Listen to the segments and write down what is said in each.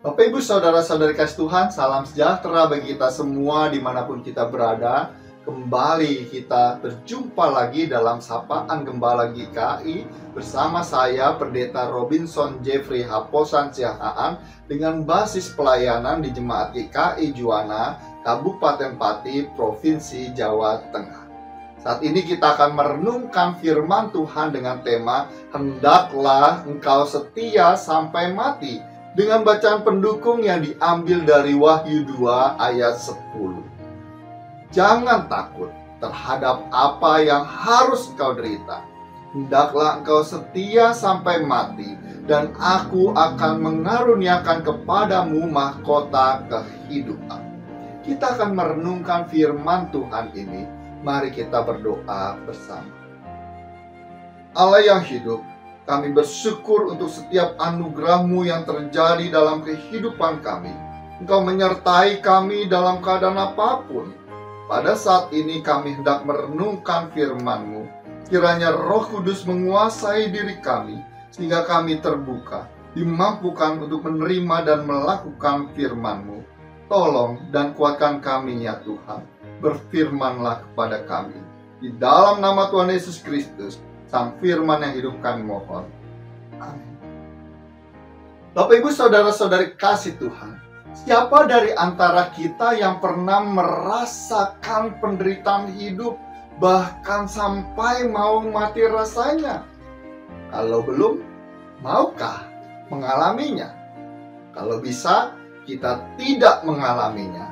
Bapak Ibu Saudara-saudari kasih Tuhan, salam sejahtera bagi kita semua dimanapun kita berada. Kembali kita berjumpa lagi dalam Sapaan Gembala GKI bersama saya Pendeta Robinson Jeffrey Haposan Siahaan dengan basis pelayanan di Jemaat GKI Juwana, Kabupaten Pati, Provinsi Jawa Tengah. Saat ini kita akan merenungkan firman Tuhan dengan tema Hendaklah engkau setia sampai mati, dengan bacaan pendukung yang diambil dari Wahyu 2 ayat 10. Jangan takut terhadap apa yang harus engkau derita. Hendaklah engkau setia sampai mati, dan aku akan mengaruniakan kepadamu mahkota kehidupan. Kita akan merenungkan firman Tuhan ini. Mari kita berdoa bersama. Allah yang hidup, kami bersyukur untuk setiap anugerah-Mu yang terjadi dalam kehidupan kami. Engkau menyertai kami dalam keadaan apapun. Pada saat ini kami hendak merenungkan firman-Mu. Kiranya Roh Kudus menguasai diri kami, sehingga kami terbuka, dimampukan untuk menerima dan melakukan firman-Mu. Tolong dan kuatkan kami ya Tuhan. Berfirmanlah kepada kami. Di dalam nama Tuhan Yesus Kristus, Sang Firman yang hidup kami mohon. Amin. Bapak Ibu Saudara-saudari kasih Tuhan, siapa dari antara kita yang pernah merasakan penderitaan hidup, bahkan sampai mau mati rasanya? Kalau belum, maukah mengalaminya? Kalau bisa, kita tidak mengalaminya.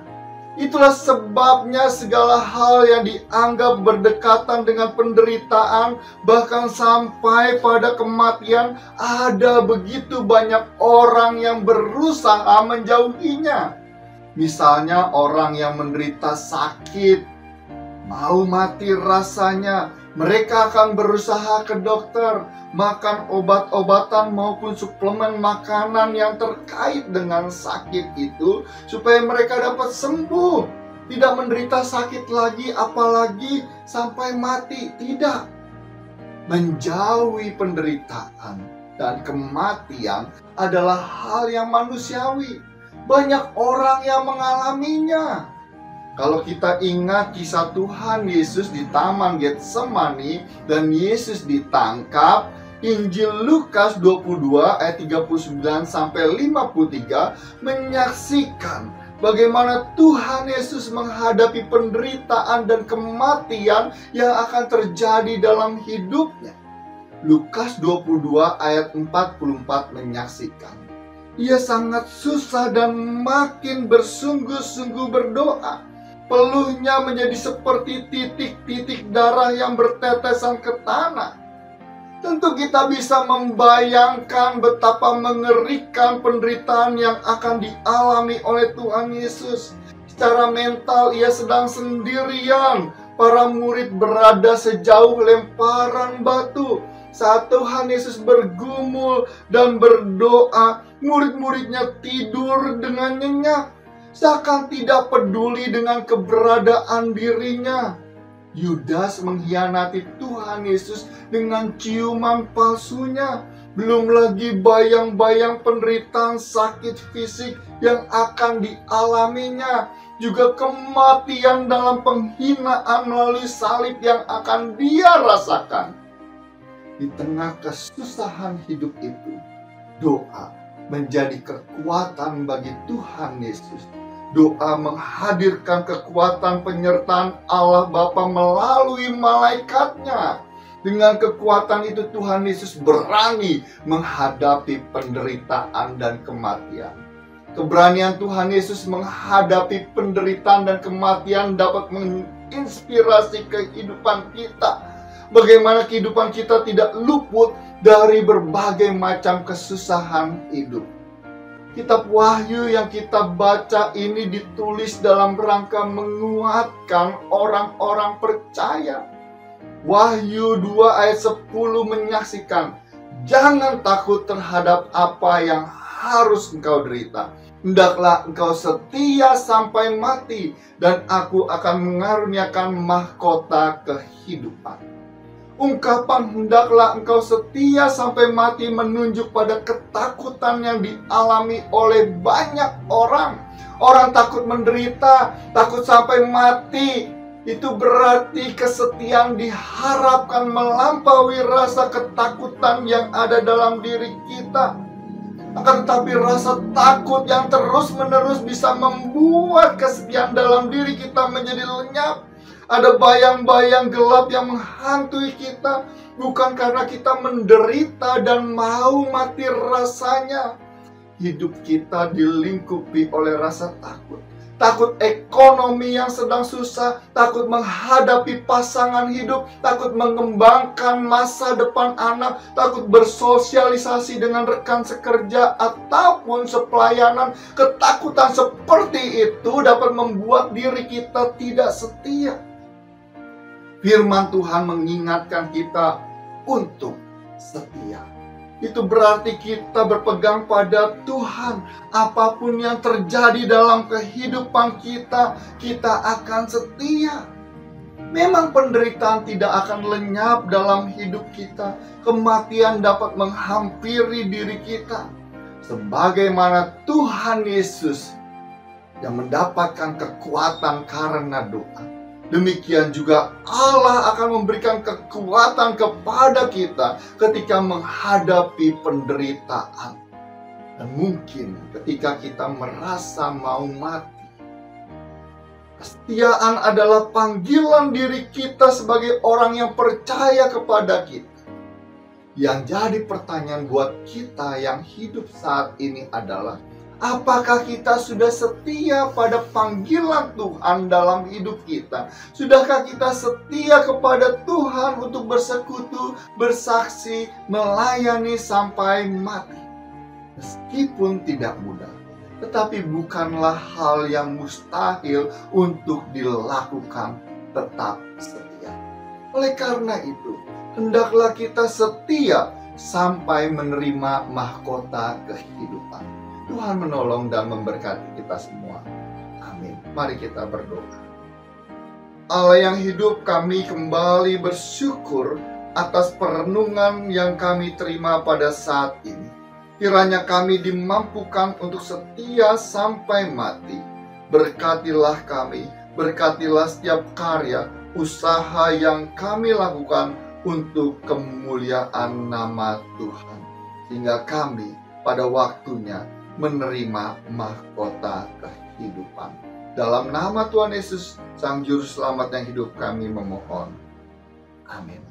Itulah sebabnya segala hal yang dianggap berdekatan dengan penderitaan, bahkan sampai pada kematian, ada begitu banyak orang yang berusaha menjauhinya. Misalnya orang yang menderita sakit, mau mati rasanya, mereka akan berusaha ke dokter, makan obat-obatan maupun suplemen makanan yang terkait dengan sakit itu, supaya mereka dapat sembuh, tidak menderita sakit lagi, apalagi sampai mati. Tidak. Menjauhi penderitaan dan kematian adalah hal yang manusiawi. Banyak orang yang mengalaminya. Kalau kita ingat kisah Tuhan Yesus di Taman Getsemani dan Yesus ditangkap, Injil Lukas 22 ayat 39 sampai 53 menyaksikan bagaimana Tuhan Yesus menghadapi penderitaan dan kematian yang akan terjadi dalam hidupnya. Lukas 22 ayat 44 menyaksikan, ia sangat susah dan makin bersungguh-sungguh berdoa. Peluhnya menjadi seperti titik-titik darah yang bertetesan ke tanah. Tentu kita bisa membayangkan betapa mengerikan penderitaan yang akan dialami oleh Tuhan Yesus. Secara mental ia sedang sendirian. Para murid berada sejauh lemparan batu. Saat Tuhan Yesus bergumul dan berdoa, murid-muridnya tidur dengan nyenyak, seakan tidak peduli dengan keberadaan dirinya. Yudas mengkhianati Tuhan Yesus dengan ciuman palsunya. Belum lagi bayang-bayang penderitaan sakit fisik yang akan dialaminya. Juga kematian dalam penghinaan melalui salib yang akan dia rasakan. Di tengah kesusahan hidup itu, doa menjadi kekuatan bagi Tuhan Yesus. Doa menghadirkan kekuatan penyertaan Allah Bapa melalui malaikatnya. Dengan kekuatan itu Tuhan Yesus berani menghadapi penderitaan dan kematian. Keberanian Tuhan Yesus menghadapi penderitaan dan kematian dapat menginspirasi kehidupan kita. Bagaimana kehidupan kita tidak luput dari berbagai macam kesusahan hidup. Kitab Wahyu yang kita baca ini ditulis dalam rangka menguatkan orang-orang percaya. Wahyu 2 ayat 10 menyaksikan, jangan takut terhadap apa yang harus engkau derita. Hendaklah engkau setia sampai mati, dan aku akan mengaruniakan mahkota kehidupan. Ungkapan hendaklah engkau setia sampai mati menunjuk pada ketakutan yang dialami oleh banyak orang. Orang takut menderita, takut sampai mati. Itu berarti kesetiaan diharapkan melampaui rasa ketakutan yang ada dalam diri kita. Akan tetapi rasa takut yang terus-menerus bisa membuat kesetiaan dalam diri kita menjadi lenyap. Ada bayang-bayang gelap yang menghantui kita, bukan karena kita menderita dan mau mati rasanya. Hidup kita dilingkupi oleh rasa takut. Takut ekonomi yang sedang susah, takut menghadapi pasangan hidup, takut mengembangkan masa depan anak, takut bersosialisasi dengan rekan sekerja ataupun sepelayanan. Ketakutan seperti itu dapat membuat diri kita tidak setia. Firman Tuhan mengingatkan kita untuk setia. Itu berarti kita berpegang pada Tuhan. Apapun yang terjadi dalam kehidupan kita, kita akan setia. Memang penderitaan tidak akan lenyap dalam hidup kita. Kematian dapat menghampiri diri kita. Sebagaimana Tuhan Yesus yang mendapatkan kekuatan karena doa, demikian juga Allah akan memberikan kekuatan kepada kita ketika menghadapi penderitaan. Dan mungkin ketika kita merasa mau mati. Kesetiaan adalah panggilan diri kita sebagai orang yang percaya kepada kita. Yang jadi pertanyaan buat kita yang hidup saat ini adalah, apakah kita sudah setia pada panggilan Tuhan dalam hidup kita? Sudahkah kita setia kepada Tuhan untuk bersekutu, bersaksi, melayani sampai mati? Meskipun tidak mudah, tetapi bukanlah hal yang mustahil untuk dilakukan, tetap setia. Oleh karena itu, hendaklah kita setia sampai menerima mahkota kehidupan. Tuhan menolong dan memberkati kita semua. Amin. Mari kita berdoa. Allah yang hidup, kami kembali bersyukur atas perenungan yang kami terima pada saat ini. Kiranya kami dimampukan untuk setia sampai mati. Berkatilah kami, berkatilah setiap karya, usaha yang kami lakukan untuk kemuliaan nama Tuhan. Sehingga kami pada waktunya menerima mahkota kehidupan. Dalam nama Tuhan Yesus, Sang Juru Selamat yang hidup, kami memohon. Amin.